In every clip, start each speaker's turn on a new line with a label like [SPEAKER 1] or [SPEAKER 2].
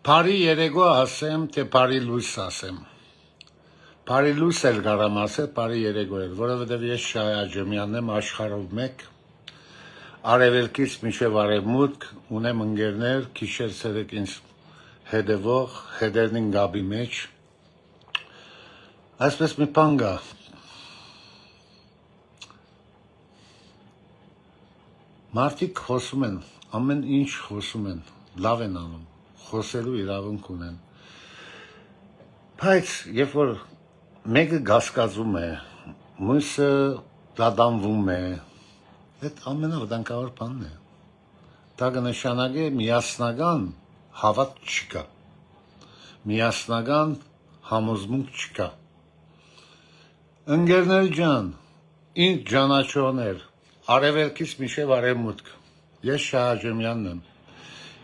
[SPEAKER 1] Բարի երեկո ասեմ, թե բարի լույս ասեմ։ Բարի լույս էլ կարամ ասել, բարի երեկո էլ, որովհետև ես Շահե Աջեմյանն եմ, աշխարհով մեկ, արևելքից մինչև արևմուտք, ունեմ ընկերներ, գիշեր ցերեկ ինձ հետևող, հետերնին գաբի մեջ, այսպես մի բան կա, մարդիկ խոսում են, ամեն ինչ խոսում են, լավ են անում, խոսելու իրավունք ունեն, բայց երբ որ մեկը գասկածում է, մյուսը դադանվում է, այդ ամենավտանգավոր բանն է, դա կնշանակի միասնական հավատ չկա, միասնական համոզմունք չկա, ընկերներ ջան, ինձ ճանաչողներ, արևելքից մինչև արևմուտք, ես Շահե Աջեմյանն եմ,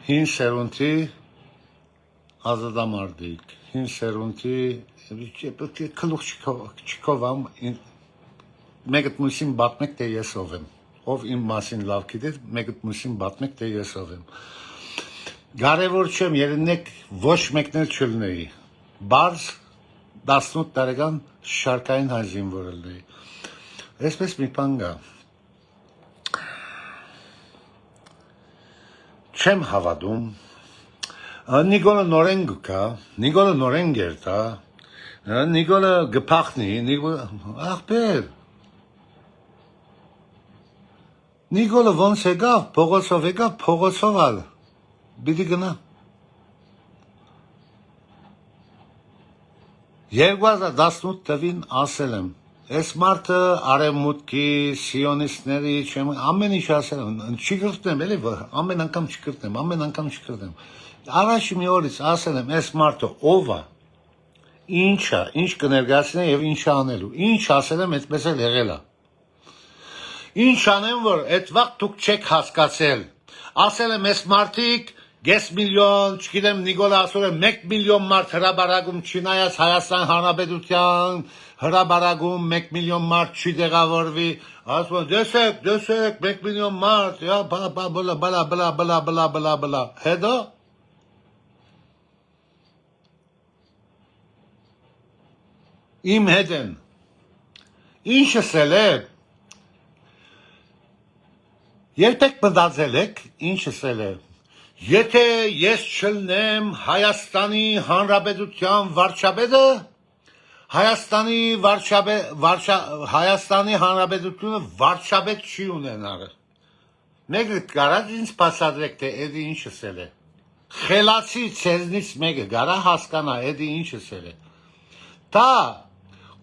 [SPEAKER 1] հին սերունդի ազատամարտիկ, հին սերունդի գլուխ չքովամ, մեկդ մյուսին պատմեք, թե ես ով եմ, ով իմ մասին լավ գիտեր, մեկդ մյուսին պատմեք, թե ես ով եմ, կարևոր չեմ, երնեք ոչ մեկն էլ չլնեի, բարձ 18 տարեկան շարքային հայ զինվոր լինեի, այսպես մի բան կա, չեմ հավատում, Նիկոլը նորեն գկա, Նիկոլը նորեն գերտա, Նիկոլը գպախնի, աղբեր, Նիկոլը ոնց եկավ, փողոցով ալ, բիդի գնա, 2018 տվին ասել եմ, ես մարդը արևմուտքի, սիոնիստների, ամեն ինչ ասել եմ, չի կրտնեմ, ամեն անգամ չկրտնեմ, առաջ մի օրից ասել եմ, ես մարդը ով է, ինչ կներկայացնե և ինչ անելու, ինչ ասել եմ, այդպես էլ եղել է, ինչ անեմ, որ այդ վաղ դուք չեք հասկացել, ասել եմ, ես մարդիկ, Ես միլիոն, չգիտեմ Նիկոլը ասում է 1 միլիոն մարդ հրաբարակում չնայած Հայաստան Հանրապետության հրաբարակում 1 միլիոն մարդ չի տեղավորվի, ասում են դեսեք 1 միլիոն մարդ, բլա, հետո իմ հետ են, ինչս էլ է, երբեք մտածել եք, ինչս էլ է, Եթե ես չլնեմ Հայաստանի Հանրապետության վարչապետը, Հայաստանի Հանրապետությունը վարչապետ չի ունենալ։ Մեկը կարած ինձ բացատրեք, թե էդի ինչս էլ է։ Խելացի ցեզնից մեկը կարա հասկանա, էդի ինչս էլ է։ Դա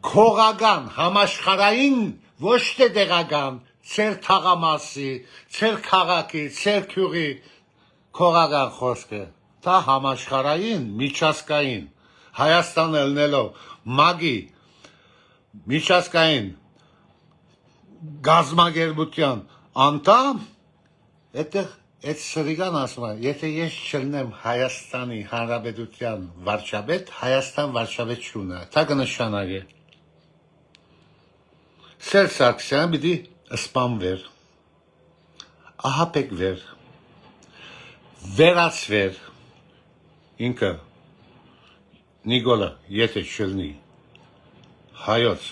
[SPEAKER 1] քողական, համաշխարհային, ոչ թե տեղական, ծեր թաղամասի, ծեր քաղաքի, ծեր գյուղի Քողական խոսքը, դա համաշխարհային, միջազգային, Հայաստանը ելնելով ՄԱԳ-ի միջազգային գազམ་ագերբության անդամ, այդտեղ այդ սրիգան ասում է, եթե ես չլնեմ Հայաստանի Հանրապետության վարչապետ, Հայաստան վարչապետ չունենա, դա կնշանակի Սերժ Սարգսյանը պիտի սպանվեր, ահաբեկվեր, վերացվեր, ինքը Նիկոլը, եթե չլնի հայոց,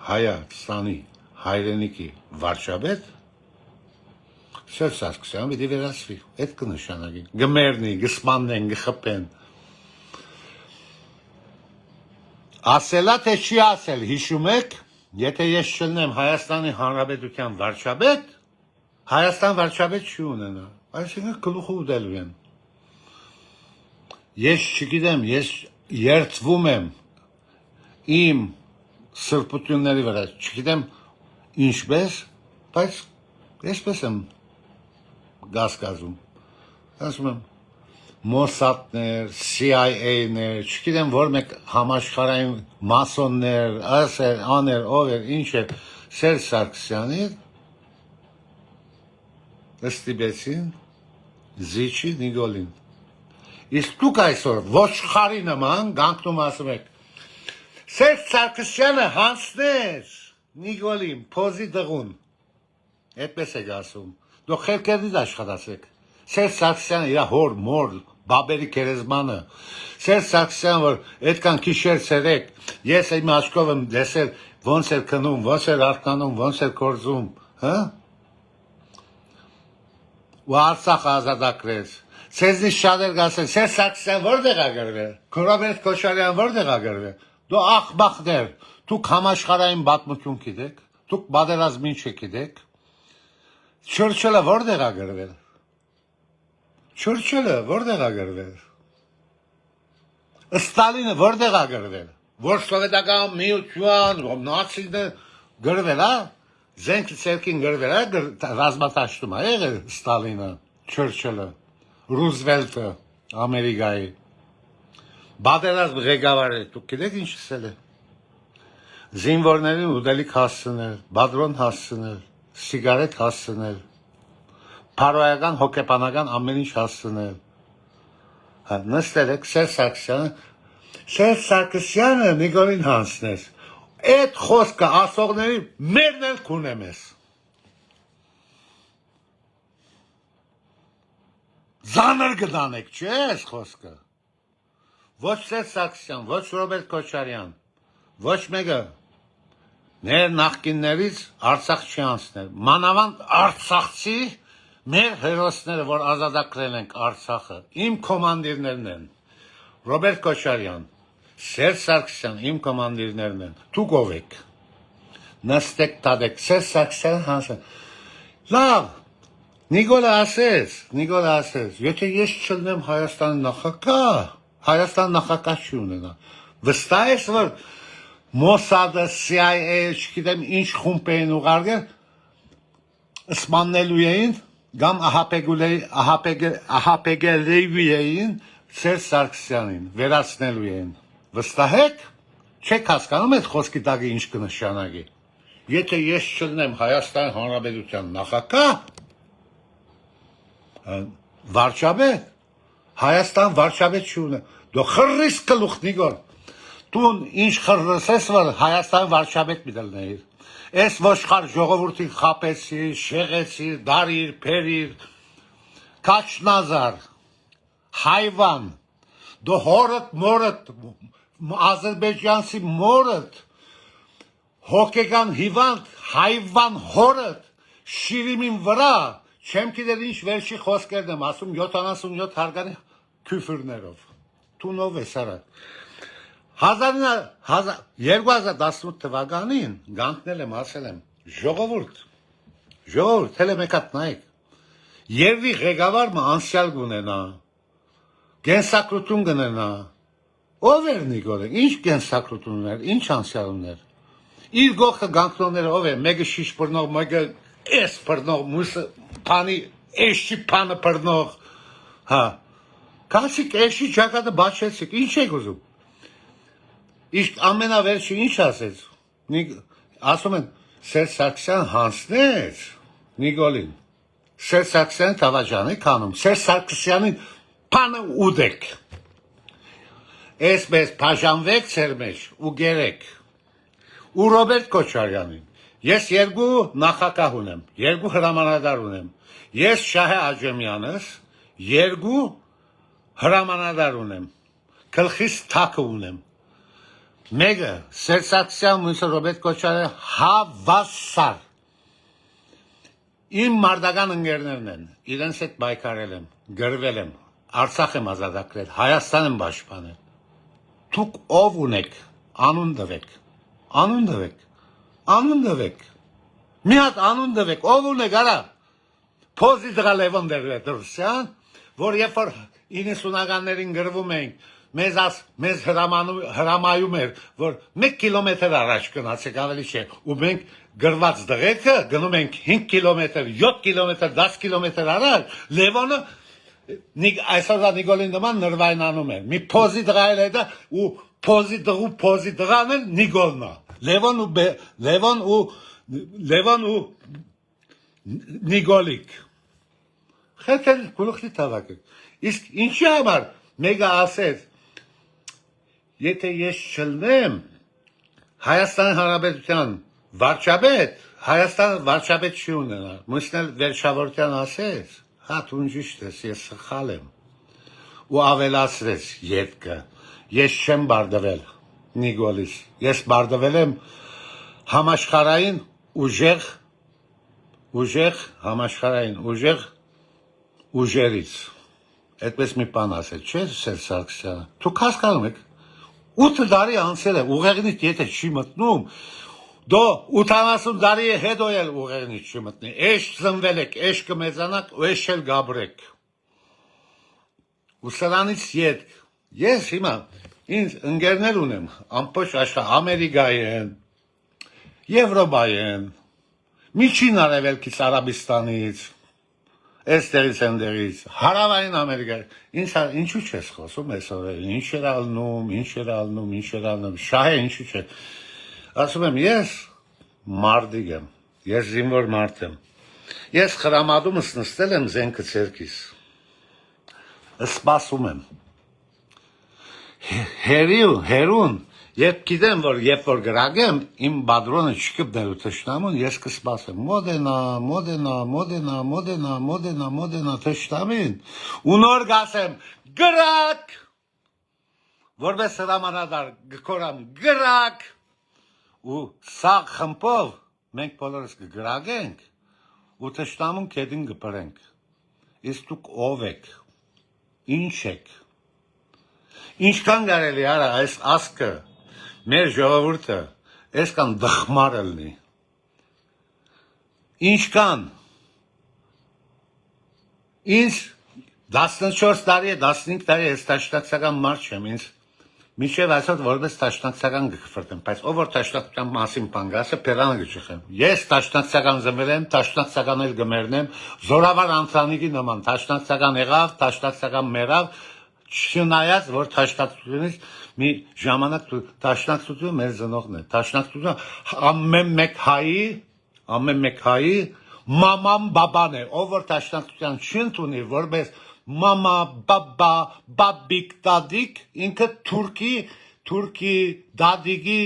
[SPEAKER 1] Հայաստանի հայրենիքի վարչապետ, Սերժ Սարգսյանը պիտի վերացվի, այդ կնշանակի, գմերնի, գսմաննեն, գխպեն, ասելա թե չի ասել, հիշում եք, եթե ես չլնեմ Հայաստանի Հանրապետության վարչապետ, Հայաստան վարչապետ չի ունենա, այսինքն գլուխը ուտելու են, ես չգիտեմ, ես երդվում եմ իմ սրբությունների վրա, չգիտեմ ինչպես, բայց այսպես եմ գասկածում, ասում եմ, Մոսադներ, CIA-ներ, չգիտեմ որ մեկ համաշխարհային մասոններ, աներ, ով էր, ինչ էր, Սերժ Սարգսյանի ստիպեցին զիջի Նիկոլին, իսկ դուք այսօր ոչխարի նման գանկնում ասում եք, Սերժ Սարգսյանը հանձներ Նիկոլին, փոզի դղուն, այդպես եք ասում, դուք խելքերից աշխատացեք, Սերժ Սարգսյանը իր հոր մոր Բաբերի գերեզմանը, Սերժ Սարգսյան, որ այդքան քիշեր ցերեկ, ես իմ աչքով եմ լսել ոնց էր քնում, ոնց էր արթնանում, ոնց էր կորզում, հա? Ու Արցախը ազատագրեց։ Ցեզնից շատ էր գասել, Սերժ Սարգսյան որտեղ է գրվել, Ռոբերտ Քոչարյան որտեղ է գրվել։ Դու աղբախներ, դուք համաշխարհային պատմություն գիտեք, դուք պատերազմի ինչ գիտեք։ Չուրչիլը որտեղ է գրվել։ Չուրչիլը որտեղ է գրվել։ Ստալինը որտեղ է գրվել։ Որ սովետական միություն, նացիները գրվել է, զենք ցերկին գրվել է, ռազմատաշտում է եղել Ստալինը, Չուրչիլը, Ռուզվելտը, Ամերիկայի։ Պատերազմ ղեկավարը դուք գիտեք ինչ ասել է։ Զինվորներին ուտելիք հասցնել, բադրոն հասցնել, սիգարետ հասցնել, փարոյական, հոգեբանական ամեն ինչ հասցնել։ Հա, նստել եք Սերժ Սարգսյանը Նիկոլին հանցներ։ Այդ խոսքը ասողների մերն էլ քունեմ ես։ Զանր գտանեք, չէ՞ այս խոսքը։ Ոչ Սերժ Սարգսյան, ոչ Ռոբերտ Քոչարյան, ոչ մեկը մեր նախկիններից Արցախ չի անցնել։ Մանավանդ Արցախցի մեր հերոսները, որ ազատագրել ենք Արցախը, իմ կոմանդիրներն են։ Ռոբերտ Քոչարյան, Սերժ Սարգսյան, իմ կոմանդիրներն են։ Դուք ով եք։ Նստեք տադեք, Սերժ Սարգսյան հանցը։ Լավ, Նիկոլը ասեց, եթե ես չլնեմ Հայաստանի նախագահ, Հայաստան նախագահ չի ունենա։ Վստահ ես, որ Մոսադը, CIA, չգիտեմ ինչ խումբ էին ուղարկել, սպաննելու էին, կամ ահապեգելու էին Սերժ Սարգսյանին, վերացնելու էին։ Վստահ եք։ Չեք հասկանում այդ խոսքի տակը ինչ կնշանակի։ Եթե ես չլնեմ Հայաստան Հանրապետության նախագահ, վարչապետ, Հայաստան վարչապետ չի ունենա։ Դու խռիս գլուխ Նիկոլ։ Դու ինչ խռսես, որ Հայաստան վարչապետ մի դլնեիր։ Այս ոշխար ժողովրդին խապեցիր, շեղեցիր, դարիր, փերիր, Քաչնազար, հայվան, դու հորդ, մորդ, ադրբեջանցի մորդ, հոգեկան հիվանդ, հայվան հորդ, շիրիմին վրա, չեմ գիտեր ինչ վերջի խոսքերն եմ ասում 77 հարգանի քյուրներով։ Դու նով ես արա։ 2018 թվականին գանքնել եմ, ասել եմ, ժողովուրդ, հելը մեկ հատ նայեք, Երևի ղեկավարը անցյալ կունենա, կենսակրություն կունենա, ով էր Նիկոլը, ինչ կենսակրություն ուներ, ինչ անցյալ ուներ, իր գողքը գանքնողները ով է, մեկը շիշ բռնող, մեկը էս բռնող, մյուսը փանի, էշի փանը բռնող, հա, կասիք էշի ճակատը բաչեցիք, ինչ եք ուզում, իսկ ամենավերջը ինչ ասեց, ասում են, Սերժ Սարգսյան հանցնեց Նիկոլին, Սերժ Սարգսյանը Թավաջանի քանում, Սերժ Սարգսյանին փանը ուդեք, այսպես բաժանվեք ձեր մեջ ու գերեք, ու Ռոբերտ Քոչարյանին, ես երկու նախագահ ունեմ, երկու հրամանատար ունեմ, ես Շահե Աջեմյանս, երկու հրամանատար ունեմ, գլխիս թակը ունեմ, մեկը Սերժ Սարգսյան, մյուսը Ռոբերտ Քոչարյան հավասար, իմ մարդական ընկերներն են, իրենց հետ պայքարել եմ, գրվել եմ, Արցախ եմ ազատագրել, Հայաստան եմ պաշտպանել, դուք ով ունեք, անուն տվեք, մի հատ անուն տվեք, ով ունեք, արա, փոզի դղա Լևոն Տեր-Պետրոսյան, որ երբ որ 90-ականներին գրվում էինք, մեզ հրամայում էր, որ 1 կիլոմետր առաջ գնացեք, ավելի չէ, ու մենք գրված դղեկը գնում ենք 5 կիլոմետր, 7 կիլոմետր, 10 կիլոմետր առաջ, Լևոնը այսօր Նիկոլին նման նրվայնանում է, մի փոզի դղա էլ հետը, ու փոզի դղան էլ Նիկոլն է, Լևոն ու Նիկոլիկ, խեթել գլուխի տավակը, իսկ ինչի համար մեկը ասեց, եթե ես չլնեմ Հայաստանի Հանրապետության վարչապետ, Հայաստանը վարչապետ չի ունենա, մյուսն էլ վերջավորության ասեց, հա դու ճիշտ ես, ես սխալ եմ, ու ավելացրեց ետքը։ Ես չեմ բարդվել Նիկոլիս, ես բարդվել եմ համաշխարհային համաշխարհային ուժերից։ Այդպես մի բան ասել, չէ՞ Սերժ Սարգսյանը։ Դուք հասկանում եք, 8 տարի անցել է, ուղեղնից եթե չի մտնում, դո 80 տարի է հետո էլ ուղեղնից չի մտնի։ Էշ ծնվել եք, էշ կմեծանաք, ու էշ էլ գաբրեք։ Ու սրանից յետ, ես հիմա ինձ ընկերներ ունեմ, ամբողջ աշխարհ Ամերիկայի են, Եվրոպայի են, Միջին Արևելքից Արաբիստանից, այստեղից ընդեղից, Հարավային Ամերիկա, ինչու չես խոսում այսօր, ինչ էր ալնում, շահը ինչու չէ։ Ասում եմ, ես մարդիկ եմ, ես զինվոր մարդ եմ, ես խրամատումս նստել եմ զենքը ցերքիս, սպասում եմ, հերուն, երբ գիտեմ, որ երբ որ գրագեմ, իմ բադրոնը չկպնելու թշնամուն, ես կսպասեմ, մոդենա թշնամին, ու նոր գասեմ, գրակ, որպես հրամանատար գքորամ, գրակ, ու սաղ խմբով մենք բոլորս կգրագենք, ու թշնամուն կետին կպրենք, իսկ դուք ով եք, ինչ եք, ինչքան կարելի արա այս ասկը, մեր ժողովուրդը, այսքան դխմար ելնի, ինչքան, ինձ 14 տարի է, 15 տարի է, ես տաշնակցական մարդ չեմ, ինձ մինչև այսօր որպես տաշնակցական գկֆրտեմ, բայց ով որ տաշնակցական մասին բան գասը, պերանը գճխեմ, ես տաշնակցական զմվել եմ, տաշնակցական էլ գմերնեմ, զորավար անցանիքի նման, տաշնակցական եղավ, տաշնակցական մերավ, չնայած, որ տաշնակցությունից մի ժամանակ տաշնակցությունը մեր զնողն է, տաշնակցությունը ամեն մեկ հայի մաման բաբան է, ով որ տաշնակցության չընդունի, որպես մամա, բաբա, բաբիկ, դադիկ, ինքը թուրքի դադիկի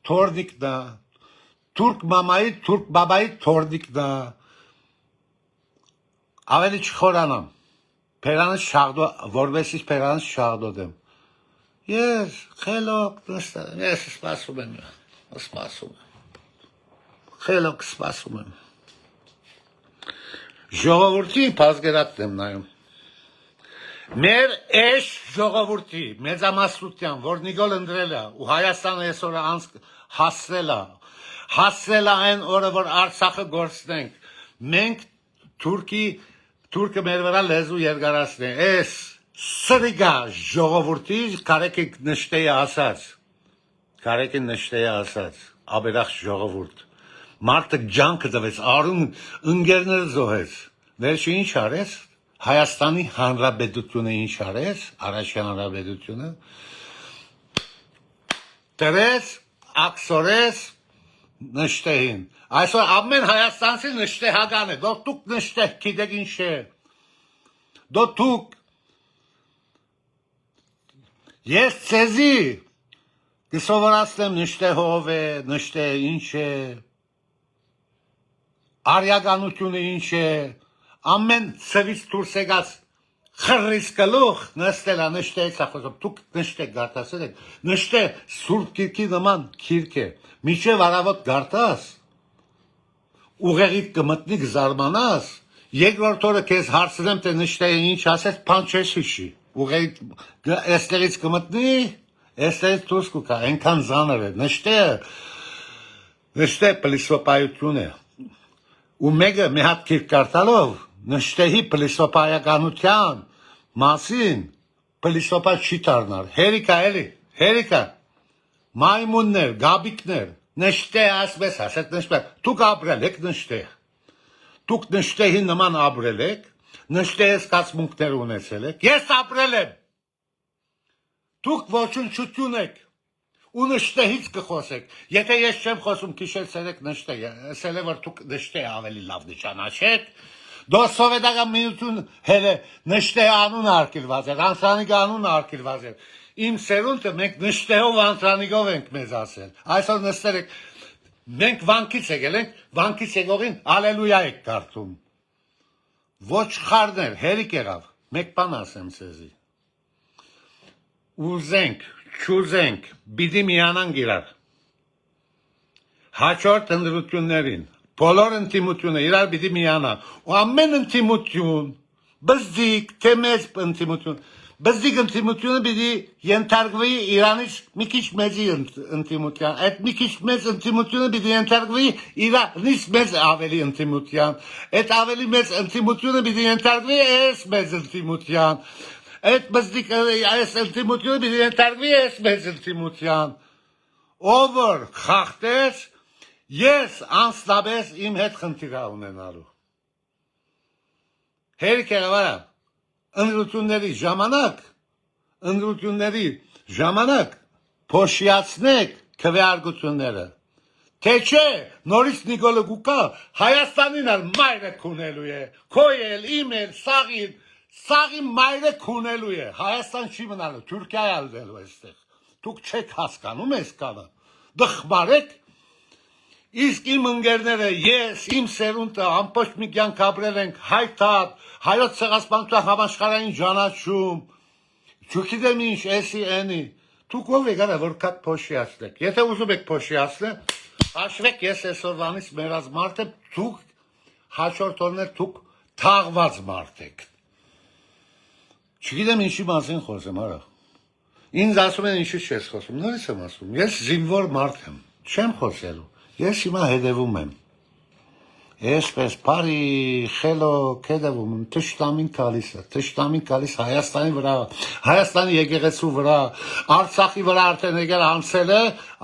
[SPEAKER 1] թորնիկն է, թուրք մամայի, թուրք բաբայի թորնիկն է, ավելի չխորանամ, պերանս շաղդո, որվեսից պերանս շաղդոդեմ, ես խելոք նստել եմ, ես սպասում եմ, խելոք սպասում եմ, ժողովորդի պազգերատն եմ նայում, մեր էշ ժողովորդի, մեծամասնության, որ Նիկոլ ընդրել է, ու Հայաստանը այսօր հասրել է այն օրը, որ Արցախը գործնենք, մենք Թուրքը մեր վրա լեզու երկարացն է, ես սրիգա ժողովորդի կարեկեք նշտեի ասած, աբերախ ժողովուրդ, մարդը ջանքը տվեց, արուն ընգերներ զոհեց, վերջը ինչ արեց, Հայաստանի հանրապետությունը ինչ արեց, առաջին հանրապետությունը, տրեց, աքսորեց, նշտեին, այսօր ամեն Հայաստանցի նշտեհական է, դուք նշտեհ գիտեք ինչ է, դուք ես ցեզի կսովորացնեմ նշտեհ ով է, նշտեհ ինչ է, արյականությունը ինչ է, ամեն ծվից դուրս եկած խռիս գլուխ նստել է նշտեհից խոսում, դուք նշտեհ գարտասել եք, նշտեհ սուրբ գիրքի նման գիրք է, մինչև առավոտ գարտաս, ուղեղիդ կմտնի կզարմանաս, երկրորդ օրը քեզ հարցնեմ թե նշտեհը ինչ ասես, բան չես հիշի, ուղեղիդ այստեղից կմտնի, այստեղից դուրս կգա, այնքան ծանր է, նշտեհ պլիսոպայություն է, ու մեկը մի հատ գիրք կարդալով, նշտեհի պլիսոպայականության մասին պլիսոպա չի դառնար, հերիկա, մայմուններ, գաբիկներ, նշտեհ ասպես ասეთ նշտեհ, դուք ապրել եք նշտեհ, դուք նշտեհի նման ապրել եք, նշտեհ զգացմունքներ ունեցել եք, ես ապրել եմ, դուք ոչնչություն եք, ու նշտեհից կխոսեք, եթե ես չեմ խոսում քիշել ցերեկ նշտեհ, ասել է որ դուք նշտեհ ավելի լավ նշանաշեք, դո սովետական միություն հերը նշտեհ անուն արկելված էր, անցանիկ անուն արկելված էր, իմ սերունդը մենք նշտեհով անցանիկով ենք մեզ ասել, այսօր նստել եք, մենք վանքից եկել ենք, վանքից եկողին ալելույա եք կարդում, ոչ խարներ, հերիք եղավ, մեկ բան ասեմ ցեզի, ուզենք, չուզենք, պիտի միանանք իրար։ Հաջորդ ընդրություններին, բոլոր ընդդիմությունը իրար պիտի միանա։ Ու ամեն ընդդիմություն, բզդիկ, թե մեծ ընդդիմություն, բզդիկ ընդդիմությունը պիտի ենթարկվի Իրանից մի քիչ մեծի ընդդիմության։ Այդ մի քիչ մեծ ընդդիմությունը պիտի ենթարկվի Իրանից մեծ ավելի ընդդիմության։ Այդ ավելի մեծ ընդդիմությունը պիտի ենթարկվի այս մեծ ընդդիմության։ Այդ բզդիկ այս ընդդիմությունը պիտի ենթարկվի այս մեծ ընդդիմության։ Ով որ խախտեց, ես անձնապես իմ հետ խնդիր ունենալու։ Հերիք եղավարա, ընդրությունների ժամանակ փոշիացնեք քվեարկությունները։ Թե չէ, նորից Նիկոլը գուկա, Հայաստանին ալ մայրը քունելու է, քոյել, իմել, սաղին մայրը քունելու է, Հայաստան չի մնալու, Թուրքիա ալվելու էստեղ, դուք չեք հասկանում ես կանը, դխմարեք, իսկ իմ ընկերները, ես, իմ սերունդը, ամբողջ մի կյանք ապրել ենք, հայթատ, հայոց ցեղասպանության համաշխարհային ճանաչում, չգիտեմ ինչ, էսի էնի, դուք ով եք արա, որ կատ փոշիացնեք, եթե ուզում եք փոշիացնել, հաշվեք ես այսօրվանից մերած մարդ եմ, դուք հաջորդ օրներ դուք թաղված մարդ եք։ Չգիտեմ ինչի մասին խոսեմ, արա։ Ինձ ասում են ինչի չես խոսում, նորից եմ ասում, ես զինվոր մարդ եմ, չեմ խոսելու, ես հիմա հետևում եմ։ Այսպես բարի խելոք հետևում եմ, թշնամին գալիս Հայաստանի վրա, Հայաստանի եկեղեցու վրա, Արցախի վրա արդեն եկել անցել է,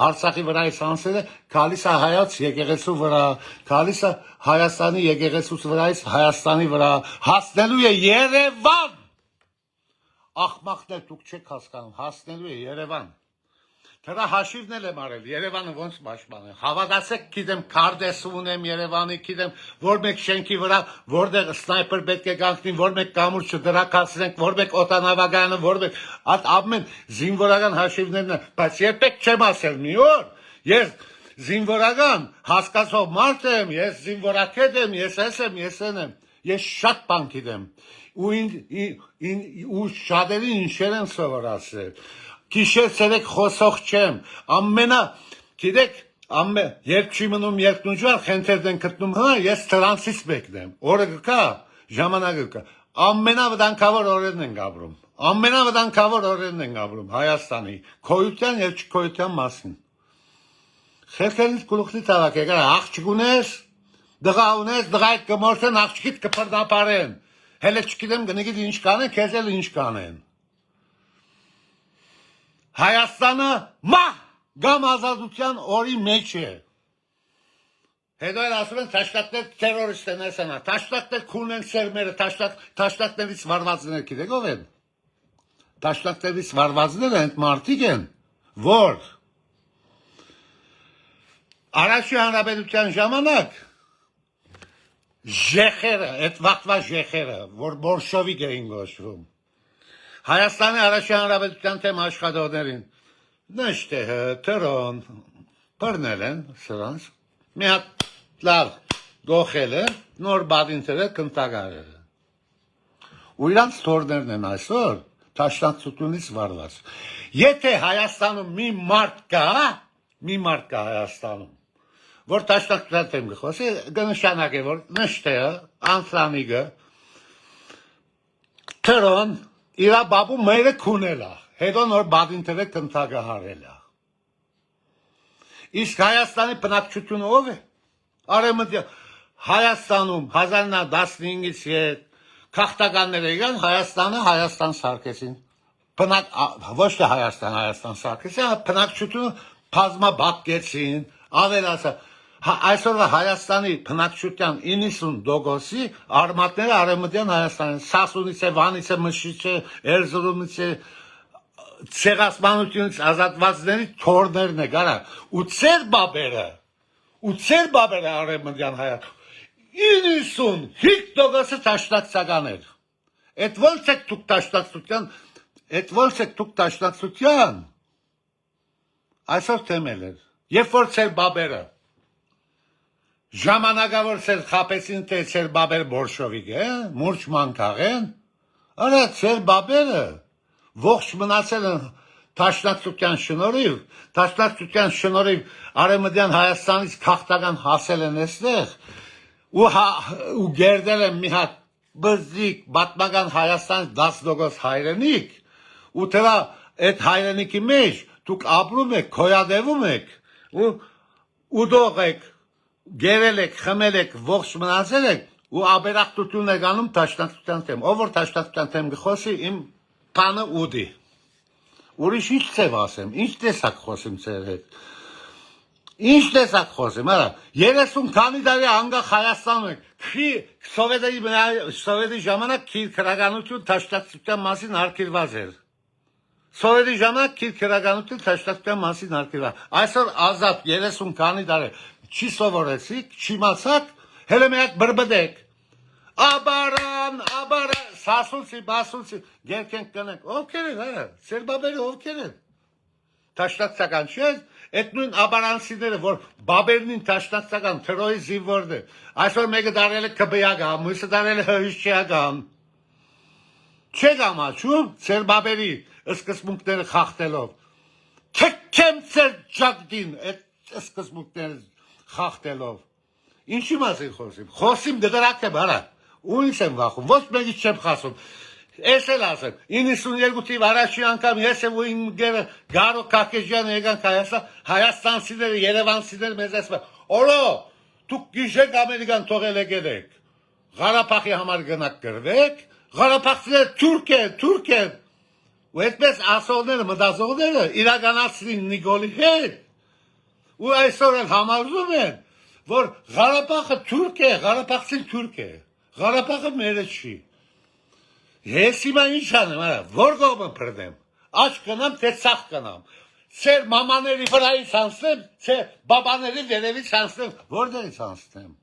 [SPEAKER 1] Արցախի վրայից անցել է, գալիս է հայոց եկեղեցու վրա, գալիս է Հայաստանի եկեղեցուց վրայից Հայաստանի վրա, հասնելու է Երևան։ Աղմաղներ դուք չեք հասկանում, հասնելու է Երևան։ Դրա հաշիվն էլ եմ արել, Երևանը ոնց պաշտպանել, հավատացեք, գիտեմ քարտեզ ունեմ Երևանի, գիտեմ, որ մեկ շենքի վրա, որտեղ սնայպեր պետք է կանգնի, որ մեկ կամուրջը դրակացնենք, որ մեկ օդանավակայանը, որ մեկ ամեն զինվորական հաշիվներն են, բայց երբեք չեմ ասել մի օր, ես զինվորական հասկացող մարդ եմ, ես զինվորակետ եմ, ես ես եմ, ես են եմ, ես շատ բան գիտեմ, ու շատերին ինչեր են սովորացրել, Գիշեր ցերեկ խոսող չեմ, գիտեք, երբ չի մնում երկնուջար, խենթերդ են գտնում, ես տրանսից մեկն եմ, օրը կա, ժամանակը կա, ամենավտանգավոր օրերն են ապրում, Հայաստանի, քոյության և չքոյության մասին, խելքերից գլուխնի տավակ եկար, աղջիկ ունես, դղա ունես, դղա այդ կմորսեն, աղջիկիտ կպրդապարեն, հելը չգիտեմ գնիկիտ ինչ կանեն, քեզ էլ ինչ կանեն, Հայաստանը մահ կամ ազատության օրի մեջ է։ Հետո էլ ասում են թաշտակներ տերորիստ են այսանա, թաշտակներ քուն են սերմերը, թաշտակներից վարվածներ գիտեք ով են։ Թաշտակներից վարվածները այդ մարդիկ են, որ Առաջի հանրապետության ժամանակ ժեխերը, այդ վաղվա ժեխերը, որ բոլշևիկ էին գոչվում, Հայաստանի առաջի հանրապետության թեմ աշխատողներին նշտեհը, թրոն, բռնել են սրանց, մի հատ լավ գողել են, նոր բադինտերը կնտագարել են։ Ու իրանց թորներն են այսօր թաշտակությունից վարված։ Եթե Հայաստանում մի մարդ կա Հայաստանում, որ թաշտակության թեմ գխոսի, կնշանակե, որ նշտեհը, անցանիգը, թրոն, իրա բաբու մերը քունել է, հետո նոր բադինտերը կնտագահարել է։ Իսկ Հայաստանի բնակչությունը ով է? Արևմտյան Հայաստանում 1915-ից հետ քաղաքականները եկան Հայաստան սարքեցին։ Ոչ թե Հայաստան սարքեցին, բնակչությունը բազմաբակեցին, ավելացան։ Այսօրվա Հայաստանի բնակչության 90%-ի արմատները արևմտյան Հայաստանն են, Սասունից է, Վանից է, Մշից է, Էրզրումից է, ցեղասպանությունից ազատվածների թորներն է, գարա, ու ծեր բաբերը արևմտյան Հայաստան, 95%-ը թաշտակցական էր, այդ ոնց եք դուք թաշտակցության, այսօր թեմել էր, երբ որ ծեր բաբերը, ժամանակավոր ծեր խապեցին, թե ծեր բաբեր բոլշևիկ է, մուրջ մանկաղ են, արա ծեր բաբերը, ողջ մնացել են Տաշնակցության շնորհիվ Արևմտյան Հայաստանից քաղաքական հասել են այստեղ ու գերդել են մի հատ բզիկ պատմական Հայաստանից 10% հայրենիք ու դրա այդ հայրենիքի մեջ դուք ապրում եք, քոյադևում եք ու դող եք, գերել եք, խմել եք, ողջ մնացել եք ու աբերախտություն եք անում տաշնակցության թեմ։ Ով որ տաշնակցության թեմ գխոսի իմ բանը ուդի։ Ուրիշ ինչ ծև ասեմ, ինչ տեսակ խոսեմ ձեր հետ։ Ինչ տեսակ խոսեմ, արա 30 քանի տարի անկախ Հայաստանում եք։ Սովետի ժամանակ քրագանություն տաշնակցության մասին հարկիրված էր։ Սովետի ժամանակ քրագանություն տաշնակցության մասին հարկիրված։ Այսօր ազատ 30 քանի տարի չի սովորեցիք, չիմացաք, հələ մի հատ բրբդեք։ Աբարան, սասունցի, բասունցի, գերքենք կնենք, ովքեր են, հա, սերբաբերը ովքեր են, տաշնակցական չես, այդ նույն աբարանցիները, որ բաբերնին տաշնակցական, թրոյի զիվորդ է, այսօր մեկը դարել է կբյագան, մույսը դարել է հհիշչյագան, չեք ամաչում, սերբաբերի սկզբունքները խախտելով, թքեմ ծեր ճակդին, այդ սկզբունքները խախտելով, ինչի մասին խոսիմ, խոսիմ դրակ եմ, արա, ու ինչ եմ վախում, ոչ մեկից չեմ խասում, ես էլ ասեմ, 92 թիվ առաջի անգամ ես եմ ու իմ գերը Գարո Կակեջյանը եկանք Հայաստանցիները, Երևանցիները մեզ ասում, օրո, դուք գիշեք Ամերիկան թողել եկել եք, Ղարաբաղի համար գնաք գրվեք, Ղարաբաղցիները թուրք են, ու այդպես ասողները, մտածողները իրականացրին Նիկոլի հետ, ու այսօր էլ համարում են, որ Ղարաբաղը թուրք է, Ղարաբաղցին թուրք է, Ղարաբաղը մերը չի, ես հիմա ինչ անեմ, որ կողմը պրդեմ, աչ կնամ, թե ծախ կնամ, ծեր մամաների վրայից անցնեմ, ծեր բաբաների վերևից անցնեմ, որդերից անցնեմ,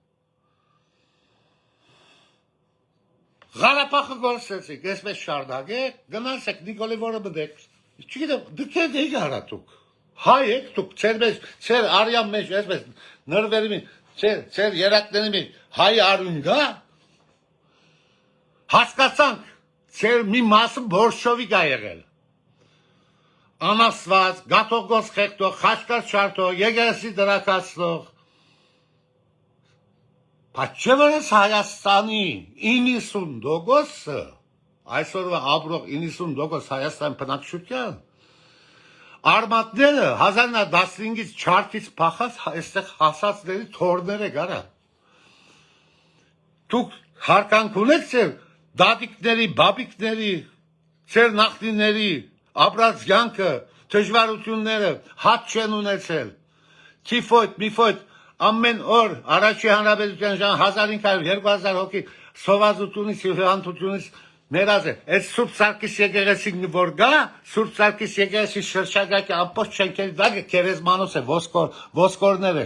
[SPEAKER 1] Ղարաբաղը գործեցիք, այսպես շարդագեք, գնացեք Նիկոլի որը բդեք, չգիտեմ, դուք եք եկ հարատուք, հայ եք դուք, ծեր արյան մեջ, այսպես նրվերի մեջ, ծեր երակների մեջ, հայ արուն գա, հասկացանք, ծեր մի մասը բորշովիկ ա եղել, անասված, գաթողգոս խեղտող, խաշկար չարտող, եգերսի դրակացնող, բայց չէ որ ես Հայաստանի 90%-ը, այսօրվա ապրող 90% Հայաստան բնակչության, արմատները 1915-ից չարտից փախած այստեղ հասածների թորները գարա, դուք հարկանք ունեք ծեր դադիկների, բաբիկների, ծեր նախնիների, ապրած յանքը, թժվարությունները, հատ չեն ունեցել, թիֆոյդ, միֆոյդ, ամեն օր առաջի հանրապետության ժան 1500-2000 հոգի սովածությունից, հիվանդությունից ներած է, այդ Սուրբ Սարգիս եկեղեցին որ գա, Սուրբ Սարգիս եկեղեցի շրջակայքի ամբողջ շենքերի դակը քերեզմանոց է, ոսկորներ է,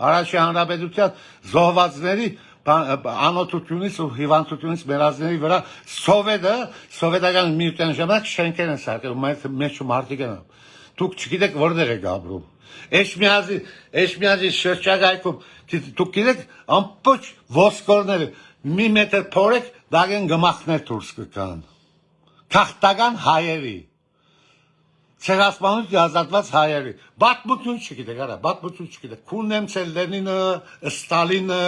[SPEAKER 1] առաջի հանրապետության զոհվածների անօթությունից ու հիվանդությունից մեռածների վրա սովետական միության ժամանակ շենքեր են սարքել, մեջ մարդիկ են, դուք չգիտեք որտեղ եք ապրում, Էշմիածի շրջակայքում, դուք գիտեք ամբողջ ոսկորները, մի մետր փորեք, դագեն գմախներ դուրս կգան, քաղաքական հայերի, ցեղասպանություն ազատված հայերի, պատմություն չգիտեք, արա, պատմություն չգիտեք, Քունեմցել, Լենինը, Ստալինը,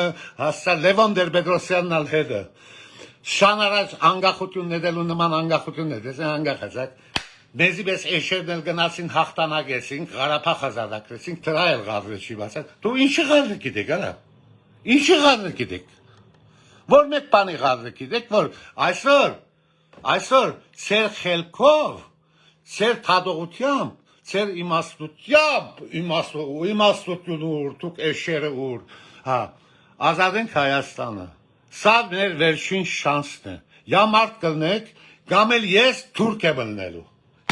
[SPEAKER 1] Լևոն Տեր-Պետրոսյանն ալ հետը, շան առաջ անկախություն ներելու նման անկախություն ներեցին անկախացակ, մեզի պես էշերն էլ գնացին հաղթանակեցին, Ղարաբաղ ազատագրեցին, դրա էլ ղարը չի բացած, դու ինչի ղարը գիտեք, արա, ինչի ղարը գիտեք, որ մեկ բանի ղարը գիտեք, որ այսօր ծեր խելքով, ծեր թադողությամբ, ծեր իմաստություն ուր, դուք էշերը ուր, ազատենք Հայաստանը, սա մեր վերջին շանսն է, یا մարդ կլնեք, կամ էլ ես թուրք եմ ըլնելու,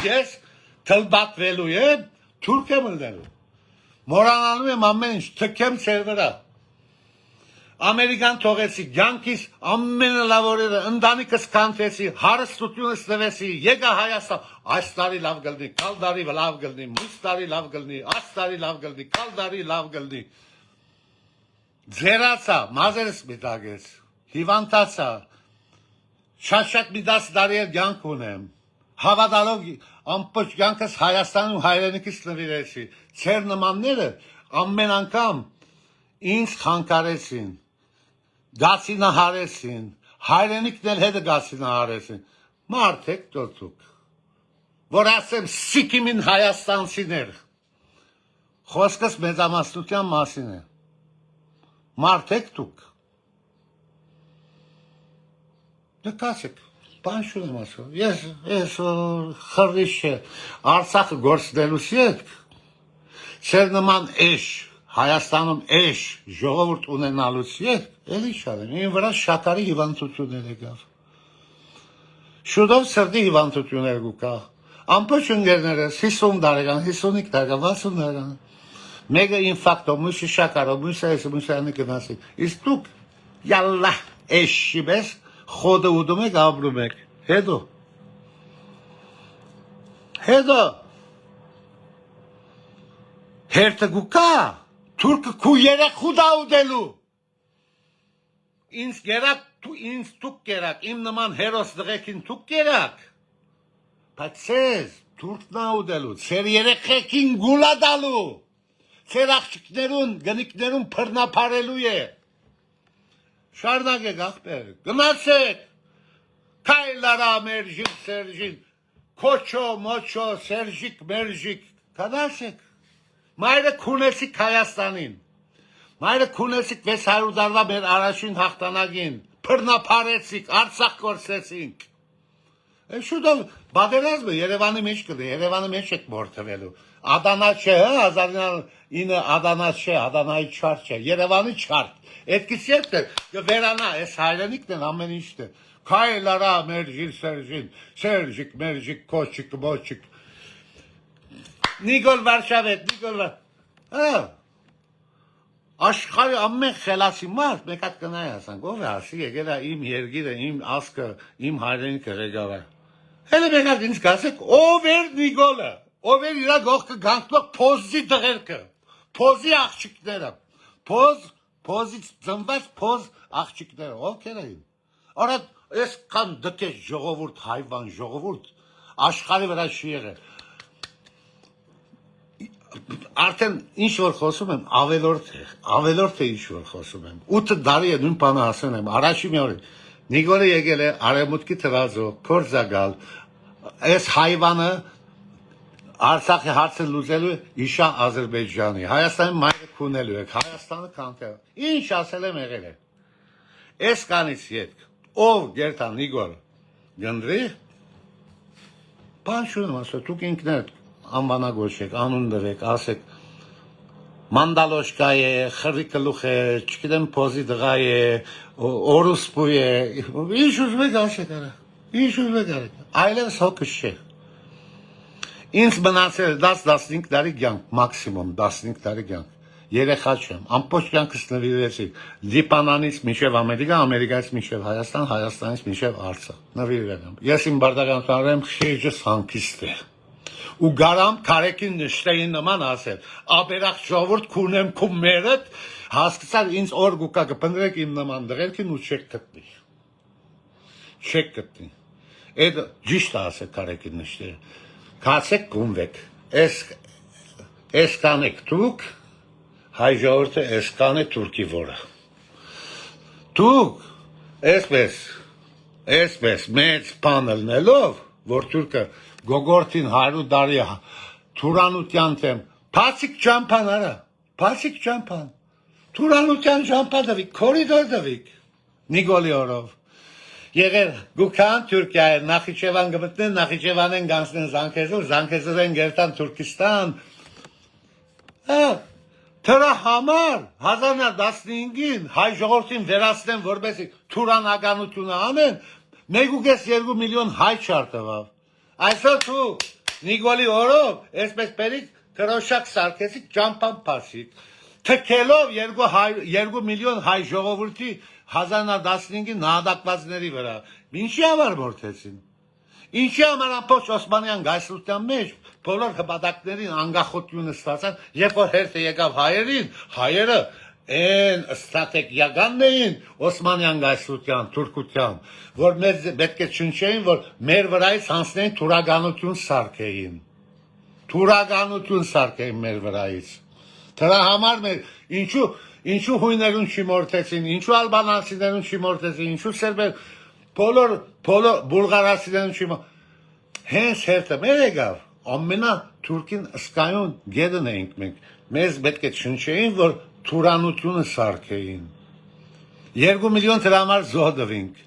[SPEAKER 1] ես թլբատվելու եմ, թուրք եմ ըլնելու, մորանալու եմ ամեն ինչ, թքեմ ծեր վրա, Ամերիկան թողեցի, գյանքիս ամենալավորերը, ընդանիքս կանթեցի, հարստությունս տվեցի, եկա Հայաստան, այս տարի լավ գլնի, կալ տարի լավ գլնի, մույս տարի լավ գլնի, այս տարի լավ գլնի, կալ տարի լավ գլնի, ձերացա, մազերս միտագեց, հիվանդացա, շատ մի 10 տարի էլ գյանք ունեմ, Հավատալով ամբողջ կյանքս Հայաստանում հայրենիքից նվիրեցի։ Ձեր նմանները ամեն անգամ ինձ խանգարեցին, գացինահարեցին, հայրենիքն էլ հետը գացինահարեցին։ Մարդ եք դուք, որ ասեմ սիկիմին հայաստանցիներ, խոսքս մեծամասնության մասին է։ Մարդ եք դուք։ Նկասեք, բան շունեմ ասում, ես խրիշ է, Արցախը գործնելուց ետ, չեր նման էշ, Հայաստանում էշ ժողովուրդ ունենալուց ետ, էլի շարեմ, իմ վրա շաքարի հիվանդություններ եկավ։ Շուտով սրտի հիվանդություններ գուկա, ամբողջ ընկերներս 50 տարեկան, 55 տարեկան, 60 տարեկան, մեկը ինֆարկտով, մյուսը շաքարով, մյուսը էսը, մյուսը անի գնացի, իսկ դուք յալլա էշի մեզ խոդը ուդում եք, ապրում եք, հետո, հերթը գուկա, թուրքը քու երեխուդա ուդելու, ինձ թուք կերակ, իմ նման հերոս դղեքին թուք կերակ, բայց սեզ թուրքնա ուդելու, ծեր երեխեքին գուլադալու, ծեր աղջիկներուն, գնիկներուն պրնապարելու է, շարնակ եք աղբեր, գնացեք, կայլարա մերժին, սերջին, կոչո, մոչո, սերջիկ, մերժիկ, կնացեք, մայրը կունեցիք Հայաստանին, մայրը կունեցիք 600 դարվա մեր առաջին հաղթանակին, պրնապարեցիք, Արցախ կորսեցինք, շուտով բادرազմը Երևանի մեջ կդե, Երևանի մեջ եք մորթվելու, Ադանա չէ, 1909 Ադանա չէ, Ադանայի չարտ չէ, Երևանի չարտ, այդքից երբ է, վերանա, ես հայրենիքն են ամեն ինչն է, կայլարա մերժին, սերջին, սերջիկ, մերժիկ, կոչիկ, մոչիկ, Նիկոլ Վարշավետ, աշխարհի ամեն խելացի մարդ մեկ հատ կնայ ասանք, ով է ասի եկել է իմ երգիրը, իմ ասկը, իմ հայրենիքը ղեկավար։ Հələ մեկ հատ ինձ կասեք, ով էր Նիկոլը, ով էր իր գողքը գանքլող փոզի դղերքը, փոզի աղջիկները, փոզից ծնված փոզ աղջիկները, ովքեր էին։ Արա այս կան դկես ժողովուրդ, հայվան ժողովուրդ, աշխարհի վրա չի եղել։ Արդեն ինչ որ խոսում եմ, ավելորդ է ինչ որ խոսում եմ։ 8 տարի է նույն բանը ասել եմ, առաջի մի օր Նիկոլը եկել է արևմուտքի թվազով, փորձագալ, այս հայվանը Արցախի հարցը լուծելու իշա Ադրբեջանի, Հայաստանի մայրը քունելու եք, Հայաստանը կանտել։ Ինչ ասել եմ եղել է։ Այս կանից ետք, ով գերտա Նիկոլ գնդրի, բան շունում ասել, դուք ինքներդ անվանագոչեք, անուն դրեք, ասեք Մանդալոշկա է, խրիկլուխ է, չգիտեմ փոզի դղա է, օրուսպու է, ինչ ուզում եք ասեք արա, ինչ ուզում եք արեք, այլևս հոգս չէ։ Ինձ մնացել 10-15 տարի կյանք, մաքսիմում 15 տարի կյանք, երեխա չեմ, ամբողջ կյանքս նվիրեցի Լիբանանից մինչև Ամերիկա, Ամերիկայից մինչև Հայաստան, Հայաստանից մինչև Արցախ, նվիրել եմ։ Ես իմ բարձրականությամբ եմ խիղճս հանգիստ է։ Ու գարամ քարեկին նշտեին նման ասել, ապերախ ժողովուրդ քունեմ քու մերդ, հասկացար ինձ օր գուկա կպնդրեք իմ նման դղերքին ու չեք գտնի։ Չեք գտնի։ Այդ ճիշտ ասել քարեկին նշտերը։ Կացեք գումվեք։ Էս կանեք դուք, հայ ժողովուրդը էս կան է թուրքի որը։ Դուք այսպես մեծ բան լնելով, որ թուրքը Գոգորտին 100 տարի թուրանության թեմ, փասիկ ճամփան արա, փասիկ ճամփան, թուրանության ճամփա դվիկ, կորիդոր դվիկ, Նիկոլի օրով, եղեր գուքան Թուրքիա, Նախիջևան գմտնեն, Նախիջևանեն գանցնեն Զանգեզուր, Զանգեզուրեն գերտան Թուրքիստան, դրա համար 1915-ին հայ ժողովրդին վերացնեն, որպեսզի թուրանականությունը անեն, 1.2 միլիոն հայ չարտվավ։ Այսօր դու Նիկոլի օրով, այսպես պերիկ կրոշակ սարքեցիք ճամփան փասիկ, թքելով 2 միլիոն հայ ժողովրդի 1915-ի նահատակվածների վրա, ինչի համար մորթեցին, ինչի համար ամբողջ Օսմանյան գայսրության մեջ բոլոր հպատակներին անգախությունը ստացան, երբ որ հերթը եկավ հայերին, հայերը Են ստրատեգիական էին Օսմանյան գայսրության, թուրքության, որ մեզ պետք է չնչեին, որ մեր վրայից հանցնեին թուրականություն սարքեին։ Թուրականություն սարքեին մեր վրայից։ Դրա համար մեր ինչու հույներուն չմորթեցին, ինչու ալբանացիներուն չմորթեցին, ինչու սերբեր բոլոր բուլղարացիներուն չմորթեցին։ Հենց հերթը մեր եկավ, ամենա թուրքին ըսկայուն գեդն էինք մենք։ Մեզ պետք է չնչեին, որ թուրանությունը սարքեին։ 2 միլիոն դրա համար զոհդվինք։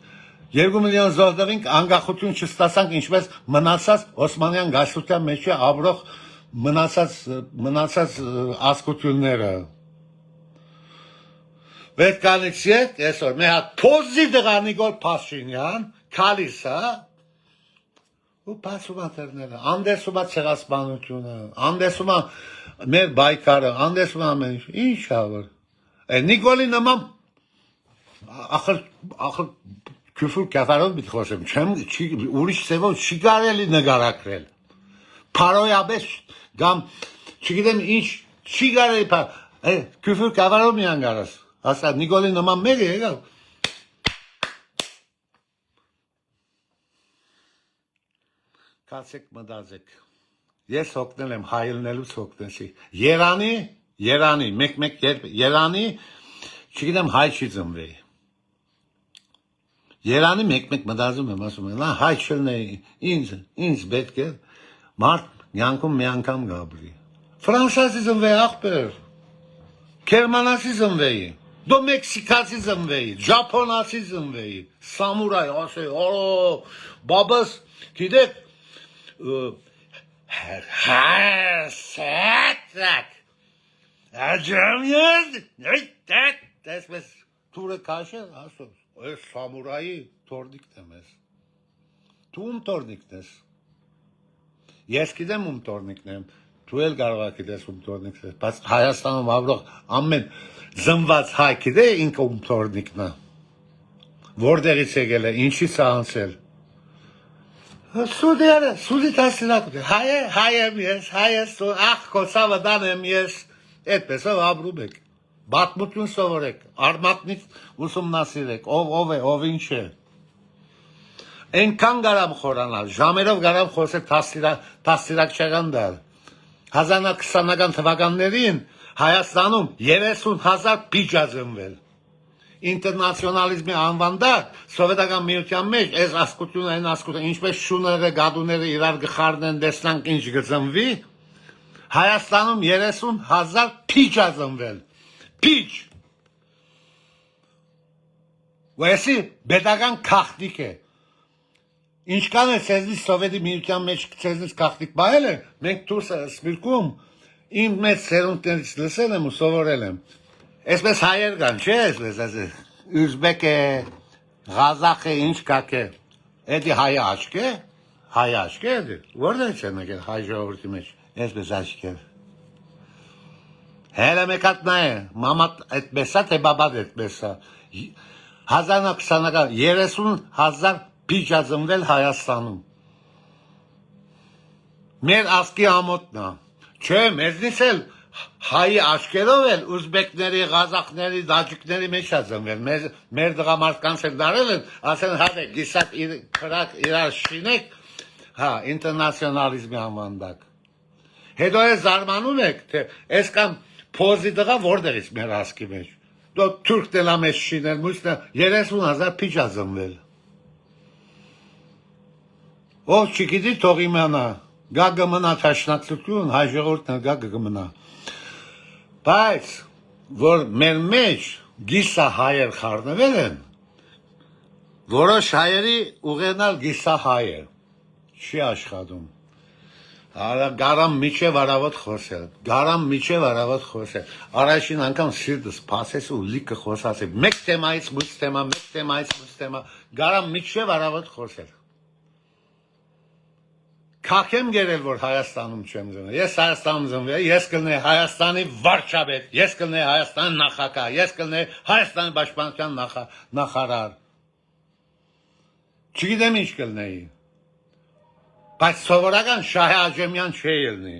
[SPEAKER 1] 2 միլիոն զոհդվինք, անկախություն չստացանք, ինչպես մնացած Օսմանյան գայսրության մեջ ապրող մնացած ազգությունները։ Պետք անիքսիեք, այսօր մի հատ փոզի դղանիկոր Փաշինյան, քալիսա, ու բացումա դերները, անդեսումա ցեղասպանությունը, անդեսումա մեր բայկարը, անդեսումա ամեն ինչ ավոր։ Նիկոլի նման ախր քյուրֆուր կավարով մի խոսեմ, ուրիշ ծևով չի կարելի նկարագրել։ Փարոյաբես կամ չգիտեմ ինչ չի կարելի քյուրֆուր կավարով մի անգարած։ Ասա Նիկոլի նման մեկը եկավ։ Կացեք մտածեք։ Ես հոգնել եմ հայելնելուց հոգնեցի։ Երանի, մեկ Երանի, չգիտեմ հայ չի ծնվեի։ Երանի մեկ մտածում եմ, ասում եմ, հայ չլնեի, ինձ պետք է մարդ նյանքում մի անգամ գաբրի։ Ֆրանսիացի ծնվեի աղբեր, գերմանացի ծնվեի, դո մեքսիկացի ծնվեի, ջապոնացի ծնվեի, սամուրայ, ասեի, բաբս, գիտեք, Հասակ Աջամյան Տեսպես թուրը կաշել ասում Ես սամուրայի թորնիկն եմ ես Դու ում թորնիկն ես Ես գիտեմ ում թորնիկն եմ Դու էլ կարող ա գիտես ում թորնիկն ես Բայց Հայաստանում ապրող ամեն զնված հայ գիտե ինքը ում թորնիկն է Որտեղից եկել է ինչից է անցել Սուդի տասիրակ հայ եմ ես, ախ կոցավը դան եմ ես, այդպեսով ապրում եք, բատմություն սովորեք, արմատնից ուսումնասիրեք, ով ինչ է, ենքան գարամ խորանալ, ժամերով գարամ խոսել տասիրակ չեղանդար, 1920-ական թվականներին Հայաստանում 30,000 պիջ ածնվել, ինտերնացիոնալիզմի անվանդակ սովետական միության մեջ այս ասկությունը ինչպես շուները գադուները իրար գխարնեն դեսնանք ինչ գծնվի Հայաստանում 30,000 պիջ ածնվել պիջ Վեսի բետական քաղտիկ է Ինչքան է ցեզնից սովետի միության մեջ ցեզնից քաղտիկ բայել է մենք դուրս սպիրկում իմ մեծ սերունդներից լսել եմ ու սովորել եմ Այսպես հայեր կան, չէ, այսպես, ուզբեկ է, Ղազախ է, ինչ կակ է, էդի հայ աչք է, էդի, որտեղ չեն եկել հայ ժողովրդի մեջ, այսպես աչք է, հելը մեկատ նա է, մամատ այդպես է, թե բաբատ այդպես է, 1920-ական 30,000 պիջ ածնվել Հայաստանում, մեր ասկի ամոտնա, չէ, մեզնից էլ, Հայի աչքերով էլ ուզբեկների, ղազախների, դաջիկների մեջ ածնվել, մեր դղամարդկանց էլ դարել են, ասեն հատեք, գիսակ կրակ իրար շինեք, ինտերնացիոնալիզմի անվանդակ։ Հետո է զարմանում եք, թե ես կամ փոզի դղա որտեղից մեր ասկի մեջ, դո թուրք դելա մեջ շինել, մույսնա 30,000 պիջ ածնվել։ Ով չգիտի թող իմանա, գա գմնա թաշնակցություն, հայ ժողովուրդն գա գմնա։ Բայց, որ մեր մեջ գիսա հայեր խարնվել են, որոշ հայերի ուղենալ գիսա հայեր, չի աշխատում, գարամ միջև արավոտ խոսել, առաջին անգամ սիրտս պասես ու լիքը խոսացի, մեկ թեմայից մույց թեմա, գարամ միջև արավոտ խոսել, Քախեմ գերել, որ Հայաստանում չեմ զնվել, ես Հայաստանում զնվել, ես կլնեի Հայաստանի վարչապետ, ես կլնեի Հայաստանի նախագահ, ես կլնեի Հայաստանի պաշտպանության նախարար, չգիտեմ ինչ կլնեի, բայց սովորական Շահե Աջեմյան չէի ելնի,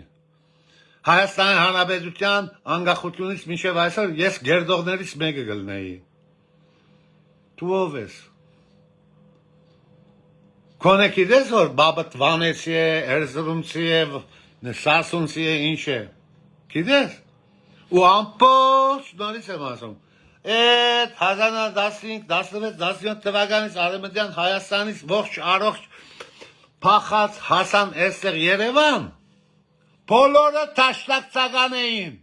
[SPEAKER 1] Հայաստանի Հանրապետության անկախությունից մինչև այսօր ես գերդողներից մեկը կլինեի։ Դու ով ես։ Քոնե գիտես որ բաբդ վանեցի է, Էրզրումցի է, Սասունցի է, ինչ է։ Գիտես։ Ու ամբողջ նորից եմ ասում։ Այդ 1915, 16, 17 թվականից Արևմտյան Հայաստանից ողջ առողջ փախած հասան այստեղ Երևան։ Բոլորը տաշնակցական էին։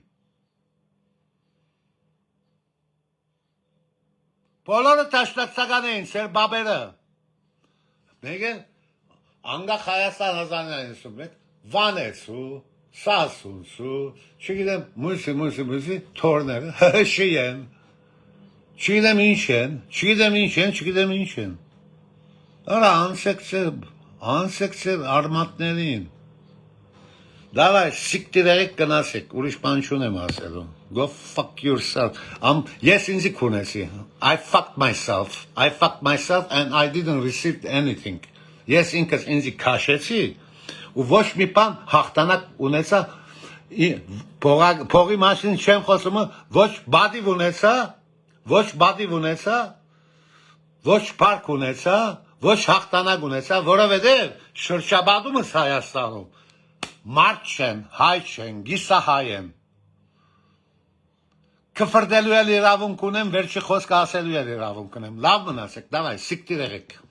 [SPEAKER 1] Բոլորը տաշնակցական էին, սեր բաբերը։ Մեկը անգախ Հայաստան 1991 Վանեցու, Սասունցու, չգիտեմ, մուսի, թորները, շի են, չգիտեմ ինչ են։ Արա անսեք ծեր արմատներին։ Դավայ, սիկտիրեք կնասեք, ուրիշ բան չունեմ ասելու։ Go fuck yourself. Ես ինձի քունեցի։ I fucked myself and I didn't receive anything. Ես ինքս ինձի քաշեցի ու ոչ մի բան հաղթանակ ունեցա փողի մասին չեմ խոսում, ոչ բադիվ ունեցա, ոչ պարկ ունեցա, ոչ հաղթանակ ունեցա, որովհետև շրջաբադումս Հայաստանում մարդ չեն, հայ չեն, գիսահայ են։ Կֆրդելու էլ իրավունք ունեմ, վերջի խոսքը ասելու էլ իրավունք ունեմ։ Լավ մնացեք, դավայ, սիկտիր եղեք։